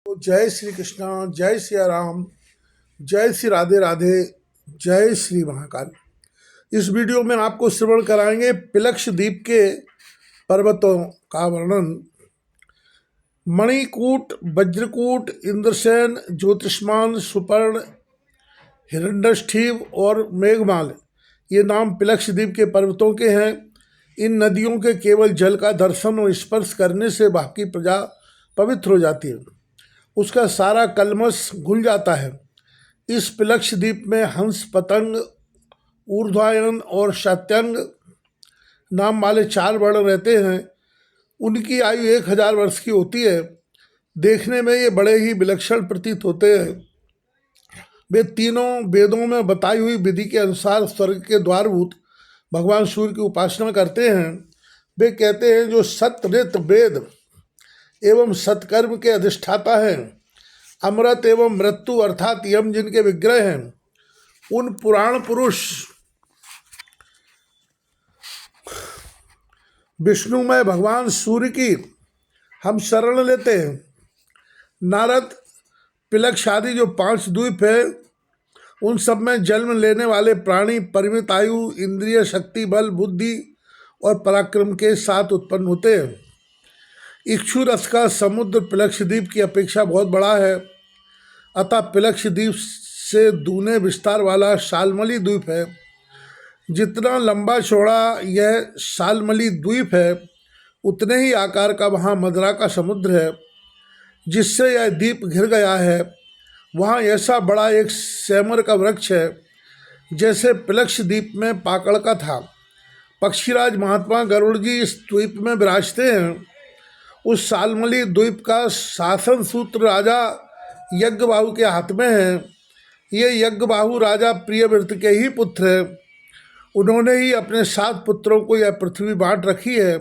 तो जय श्री कृष्णा, जय सिया राम, जय श्री राधे राधे, जय श्री महाकाल। इस वीडियो में आपको श्रवण कराएंगे पिलक्ष द्वीप के पर्वतों का वर्णन। मणिकूट, वज्रकूट, इंद्रसेन, ज्योतिष्मान, सुपर्ण, हिरण्यष्ठिव और मेघमाल ये नाम पिलक्ष द्वीप के पर्वतों के हैं। इन नदियों के केवल जल का दर्शन और स्पर्श करने से बाकी प्रजा पवित्र हो जाती है, उसका सारा कल्मश घुल जाता है। इस पिलक्ष द्वीप में हंस, पतंग, ऊर्ध्वायन और शत्यंग नाम वाले 4 वर्ण रहते हैं। उनकी आयु 1000 वर्ष की होती है। देखने में ये बड़े ही विलक्षण प्रतीत होते हैं। वे तीनों वेदों में बताई हुई विधि के अनुसार स्वर्ग के द्वारभूत भगवान सूर्य की उपासना करते हैं। वे कहते हैं जो सत्रित वेद एवं सत्कर्म के अधिष्ठाता हैं, अमृत एवं मृत्यु अर्थात यम जिनके विग्रह हैं, उन पुराण पुरुष विष्णुमय भगवान सूर्य की हम शरण लेते हैं। नारद, पिलक्ष आदि जो 5 द्वीप है, उन सब में जन्म लेने वाले प्राणी परिमित आयु, इंद्रिय शक्ति, बल, बुद्धि और पराक्रम के साथ उत्पन्न होते हैं। इक्षु रस का समुद्र पिलक्ष द्वीप की अपेक्षा बहुत बड़ा है, अतः पिलक्ष द्वीप से दूने विस्तार वाला शाल्मली द्वीप है। जितना लंबा चौड़ा यह शाल्मली द्वीप है, उतने ही आकार का वहाँ मदरा का समुद्र है, जिससे यह द्वीप घिर गया है। वहाँ ऐसा बड़ा एक सेमर का वृक्ष है, जैसे पिलक्ष द्वीप में पाकड़ का था। पक्षीराज महात्मा गरुड़ जी इस द्वीप में विराजते हैं। उस शाल्मली द्वीप का शासन सूत्र राजा यज्ञबाहु के हाथ में है। ये यज्ञबाहु राजा प्रियव्रत के ही पुत्र हैं। उन्होंने ही अपने 7 पुत्रों को यह पृथ्वी बांट रखी है।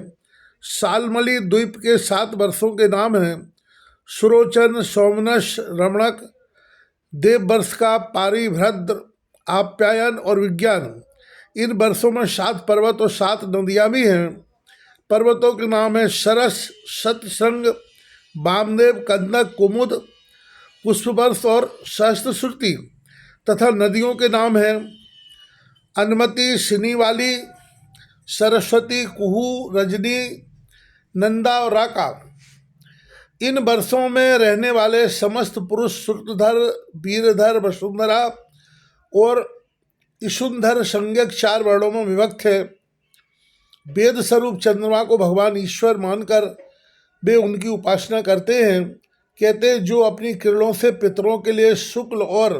शाल्मली द्वीप के 7 वर्षों के नाम हैं सुरोचन, सोमनस, रमणक, देववर्ष का पारिभद्र, आप्यायन और विज्ञान। इन वर्षों में 7 पर्वत और 7 नदियाँ भी हैं। पर्वतों के नाम है सरस, सतसंग, वामदेव, कंदक, कुमुद, पुष्पवर्ष और सहस्त्रश्रुति। तथा नदियों के नाम हैं अनुमति, सिनीवाली, सरस्वती, कुहू, रजनी, नंदा और राका। इन वर्षों में रहने वाले समस्त पुरुष श्रुतधर, वीरधर, वसुंधरा और ईशुंधर संज्ञक 4 वर्णों में विभक्त है। वेद स्वरूप चंद्रमा को भगवान ईश्वर मानकर वे उनकी उपासना करते हैं। कहते हैं जो अपनी किरणों से पितरों के लिए शुक्ल और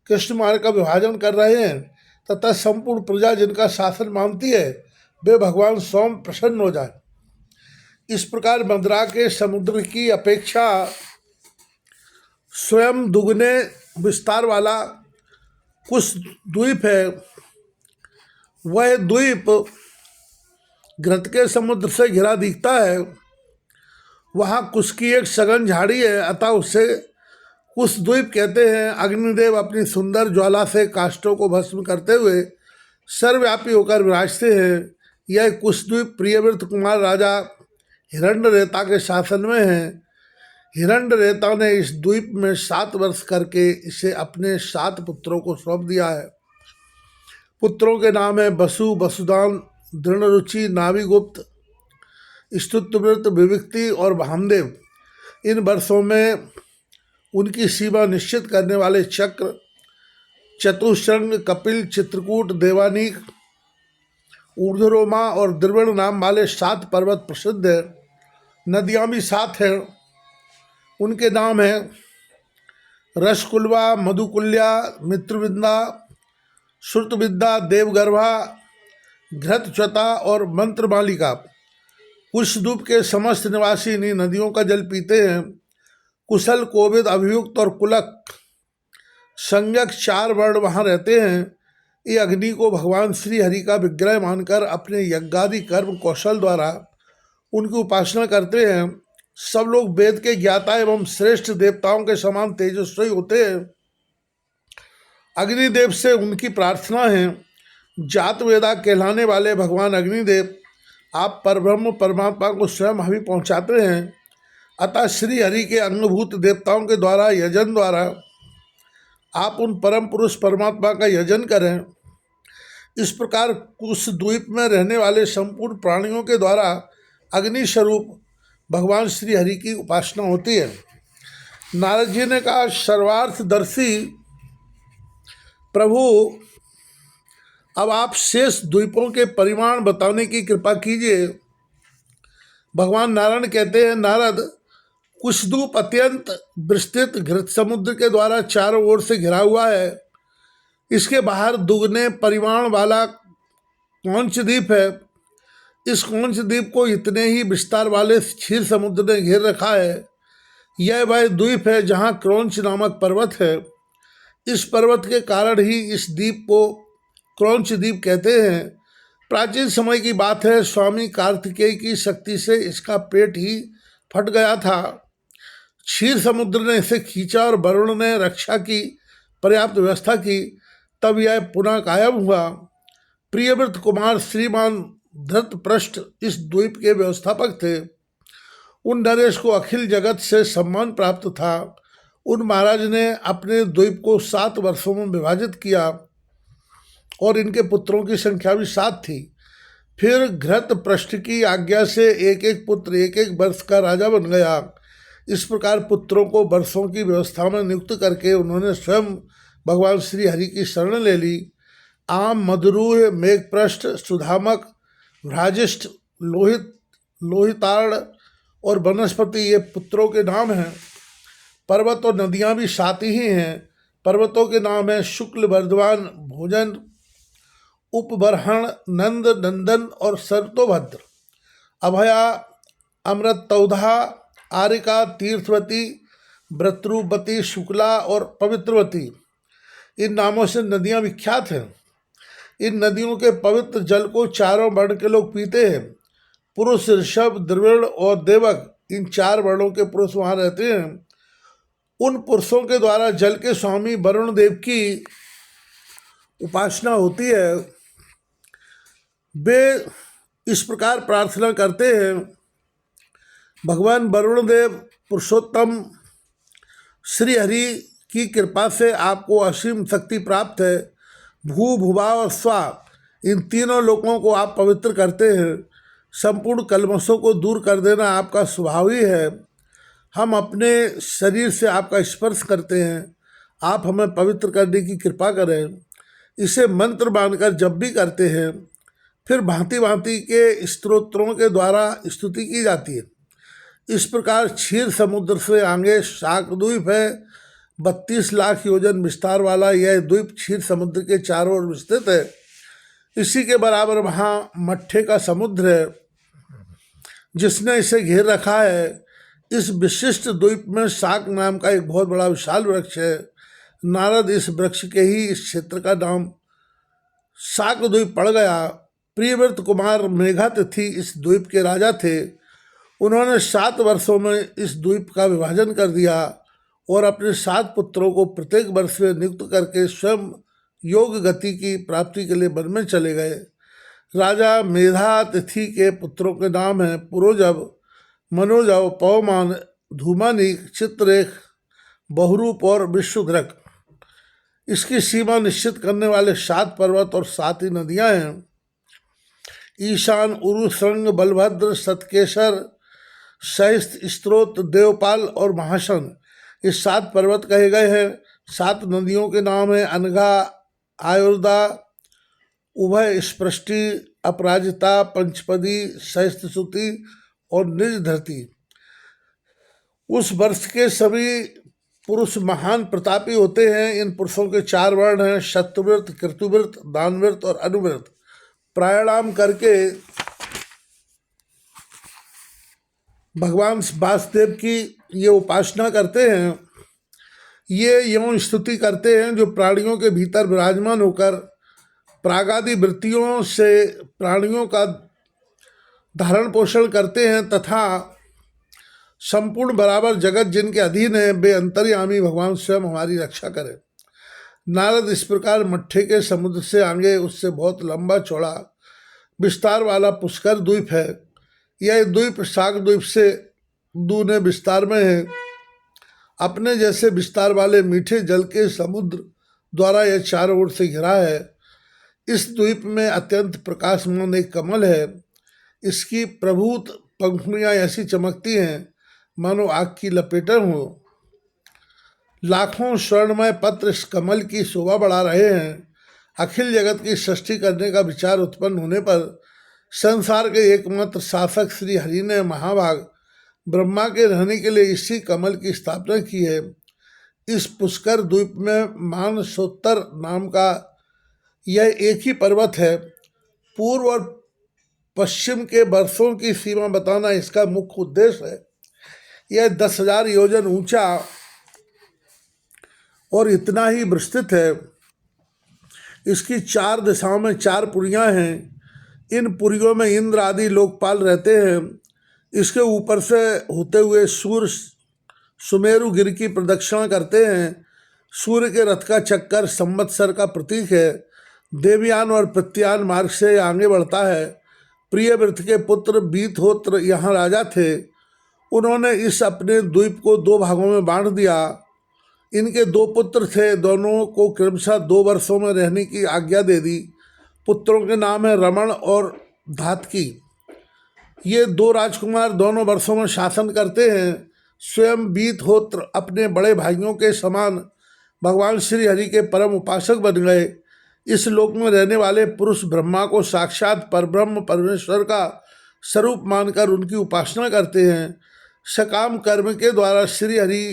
कृष्ण मार्ग का विभाजन कर रहे हैं तथा संपूर्ण प्रजा जिनका शासन मानती है, वे भगवान स्वयं प्रसन्न हो जाए। इस प्रकार मदरा के समुद्र की अपेक्षा स्वयं दुगने विस्तार वाला कुश द्वीप है। वह द्वीप घृत के समुद्र से घिरा दिखता है। वहाँ कुश की एक सघन झाड़ी है, अतः उसे कुश द्वीप कहते हैं। अग्निदेव अपनी सुंदर ज्वाला से काष्ठों को भस्म करते हुए सर्वव्यापी होकर विराजते हैं। यह कुश द्वीप प्रियव्रत कुमार राजा हिरण्यरेता के शासन में है। हिरण्यरेता ने इस द्वीप में 7 वर्ष करके इसे अपने 7 पुत्रों को सौंप दिया है। पुत्रों के नाम है वसु, वसुदान, दृढ़रुचि, नाभिगुप्त, स्तुत्यव्रत, विविक्ति और भामदेव। इन वर्षों में उनकी सीमा निश्चित करने वाले चक्र, चतुश्रंग, कपिल, चित्रकूट, देवानीक, ऊर्ध्वरोमा और द्रविड़ नाम वाले 7 पर्वत प्रसिद्ध हैं। नदियाँ भी 7 हैं। उनके नाम हैं रसकुल्वा, मधुकुल्या, मित्रविद्या, श्रुतविद्या, देवगर्भा, घृतच्वता और मंत्रमालिका। कुशद्वीप के समस्त निवासी इन्हीं नदियों का जल पीते हैं। कुशल, कोविद, अभियुक्त और कुलक संज्ञक 4 वर्ण वहाँ रहते हैं। ये अग्नि को भगवान श्री हरि का विग्रह मानकर अपने यज्ञादि कर्म कौशल द्वारा उनकी उपासना करते हैं। सब लोग वेद के ज्ञाता एवं श्रेष्ठ देवताओं के समान तेजस्वी होते हैं। अग्निदेव से उनकी प्रार्थना है। जात वेदा कहलाने वाले भगवान अग्निदेव आप परब्रह्म परमात्मा को स्वयं हवि पहुँचाते हैं। अतः श्री हरि के अंगभूत देवताओं के द्वारा यजन द्वारा आप उन परम पुरुष परमात्मा का यजन करें। इस प्रकार उस द्वीप में रहने वाले संपूर्ण प्राणियों के द्वारा अग्नि स्वरूप भगवान श्री हरि की उपासना होती है। नारद जी ने कहा, सर्वार्थदर्शी प्रभु, अब आप शेष द्वीपों के परिमाण बताने की कृपा कीजिए। भगवान नारायण कहते हैं, नारद, कुछ द्वीप अत्यंत विस्तृत घृत समुद्र के द्वारा चारों ओर से घिरा हुआ है। इसके बाहर दुगने परिमाण वाला कौंच द्वीप है। इस कौंच द्वीप को इतने ही विस्तार वाले क्षीर समुद्र ने घेर रखा है। यह वह द्वीप है जहाँ क्रौंच नामक पर्वत है। इस पर्वत के कारण ही इस द्वीप को क्रौंच द्वीप कहते हैं। प्राचीन समय की बात है, स्वामी कार्तिकेय की शक्ति से इसका पेट ही फट गया था। क्षीर समुद्र ने इसे खींचा और वरुण ने रक्षा की पर्याप्त व्यवस्था की, तब यह पुनः कायम हुआ। प्रियव्रत कुमार श्रीमान धृतपृष्ठ इस द्वीप के व्यवस्थापक थे। उन नरेश को अखिल जगत से सम्मान प्राप्त था। उन महाराज ने अपने द्वीप को 7 वर्षों में विभाजित किया और इनके पुत्रों की संख्या भी 7 थी। फिर घृतपृष्ठ की आज्ञा से एक एक पुत्र एक एक वर्ष का राजा बन गया। इस प्रकार पुत्रों को वर्षों की व्यवस्था में नियुक्त करके उन्होंने स्वयं भगवान श्री हरि की शरण ले ली। आम, मधुरूह, मेघपृष्ठ, सुधामक, भ्राजिष्ठ, लोहितार्ण और वनस्पति ये पुत्रों के नाम हैं। पर्वत और नदियाँ भी 7 ही हैं। पर्वतों के नाम हैं शुक्ल, वर्धमान, भोजन, उपबर्हण, नंद, नंदन और सर्तोभद्र। अभया, अमृतौधा, आरिका, तीर्थवती, भ्रतृवती, शुक्ला और पवित्रवती, इन नामों से नदियाँ विख्यात हैं। इन नदियों के पवित्र जल को चारों वर्ण के लोग पीते हैं। पुरुष, ऋषभ, द्रविड़ और देवक, इन 4 वर्णों के पुरुष वहाँ रहते हैं। उन पुरुषों के द्वारा जल के स्वामी वरुण देव की उपासना होती है। वे इस प्रकार प्रार्थना करते हैं, भगवान वरुण देव पुरुषोत्तम श्री हरि की कृपा से आपको असीम शक्ति प्राप्त है। भू, भुवा और स्वा, इन तीनों लोकों को आप पवित्र करते हैं। संपूर्ण कल्मशों को दूर कर देना आपका स्वभाव ही है। हम अपने शरीर से आपका स्पर्श करते हैं। आप हमें पवित्र करने की कृपा करें। इसे मंत्र मानकर जब भी करते हैं, फिर भांति भांति के स्तोत्रों के द्वारा स्तुति की जाती है। इस प्रकार क्षीर समुद्र से आगे शाकद्वीप है। 32 लाख योजन विस्तार वाला यह द्वीप क्षीर समुद्र के चारों ओर विस्तृत है। इसी के बराबर वहाँ मट्ठे का समुद्र है जिसने इसे घेर रखा है। इस विशिष्ट द्वीप में शाक नाम का एक बहुत बड़ा विशाल वृक्ष है। नारद इस वृक्ष के ही इस क्षेत्र का नाम शाक द्वीप पड़ गया। प्रियव्रत कुमार मेघातिथि इस द्वीप के राजा थे। उन्होंने 7 वर्षों में इस द्वीप का विभाजन कर दिया और अपने 7 पुत्रों को प्रत्येक वर्ष में नियुक्त करके स्वयं योग गति की प्राप्ति के लिए वन में चले गए। राजा मेधातिथि के पुत्रों के नाम हैं पुरोजव, मनोजव, पवमान, धूमानीक, चित्ररेख, बहुरूप और विश्वघ्रक। इसकी सीमा निश्चित करने वाले 7 पर्वत और 7 ही नदियाँ हैं। ईशान, उरु, श्रृंग, बलभद्र, सतकेसर, सहस्त्र, स्त्रोत, देवपाल और महासन, ये 7 पर्वत कहे गए हैं। 7 नदियों के नाम हैं अनघा, आयुर्दा, उभय स्पृष्टि, अपराजिता, पंचपदी, सहस्त्रश्रुति और निज धरती। उस वर्ष के सभी पुरुष महान प्रतापी होते हैं। इन पुरुषों के 4 वर्ण हैं, शत्रुव्रत, कृतुव्रत, दानव्रत और अनुव्रत। प्राणायाम करके भगवान वासुदेव की ये उपासना करते हैं। ये यौन स्तुति करते हैं जो प्राणियों के भीतर विराजमान होकर प्रागादि वृत्तियों से प्राणियों का धारण पोषण करते हैं तथा संपूर्ण बराबर जगत जिनके अधीन है, वे अंतर्यामी भगवान स्वयं हमारी रक्षा करें। नारद इस प्रकार मट्ठे के समुद्र से आगे उससे बहुत लंबा चौड़ा विस्तार वाला पुष्कर द्वीप है। यह द्वीप शाक द्वीप से दूने विस्तार में है। अपने जैसे विस्तार वाले मीठे जल के समुद्र द्वारा यह चारों ओर से घिरा है। इस द्वीप में अत्यंत प्रकाशमान एक कमल है। इसकी प्रभूत पंखुड़ियां ऐसी चमकती हैं मानो आग की लपेटन हो। लाखों स्वर्णमय पत्र इस कमल की शोभा बढ़ा रहे हैं। अखिल जगत की सृष्टि करने का विचार उत्पन्न होने पर संसार के एकमात्र शासक श्री हरि ने महाभाग ब्रह्मा के रहने के लिए इसी कमल की स्थापना की है। इस पुष्कर द्वीप में मानसोत्तर नाम का यह एक ही पर्वत है। पूर्व और पश्चिम के वर्षों की सीमा बताना इसका मुख्य उद्देश्य है। यह 10,000 योजन ऊंचा और इतना ही विस्तृत है। इसकी 4 दिशाओं में 4 पुरियां हैं। इन पुरियों में इंद्र आदि लोकपाल रहते हैं। इसके ऊपर से होते हुए सूर्य सुमेरु गिर की प्रदक्षिणा करते हैं। सूर्य के रथ का चक्कर संवत्सर का प्रतीक है। देवयान और प्रत्यान मार्ग से आगे बढ़ता है। प्रियव्रत के पुत्र बीतहोत्र यहाँ राजा थे। उन्होंने इस अपने द्वीप को 2 भागों में बांट दिया। इनके 2 पुत्र थे, दोनों को क्रमशः 2 वर्षों में रहने की आज्ञा दे दी। पुत्रों के नाम है रमण और धातकी। ये 2 राजकुमार दोनों वर्षों में शासन करते हैं। स्वयं बीतहोत्र अपने बड़े भाइयों के समान भगवान श्री हरि के परम उपासक बन गए। इस लोक में रहने वाले पुरुष ब्रह्मा को साक्षात परब्रह्म परमेश्वर का स्वरूप मानकर उनकी उपासना करते हैं। सकाम कर्म के द्वारा श्री हरि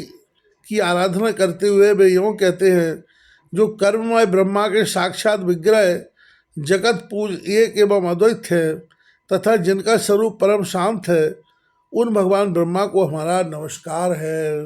की आराधना करते हुए वे यों कहते हैं, जो कर्ममय ब्रह्मा के साक्षात विग्रह जगत पूज एक एवं अद्वैत है तथा जिनका स्वरूप परम शांत है, उन भगवान ब्रह्मा को हमारा नमस्कार है।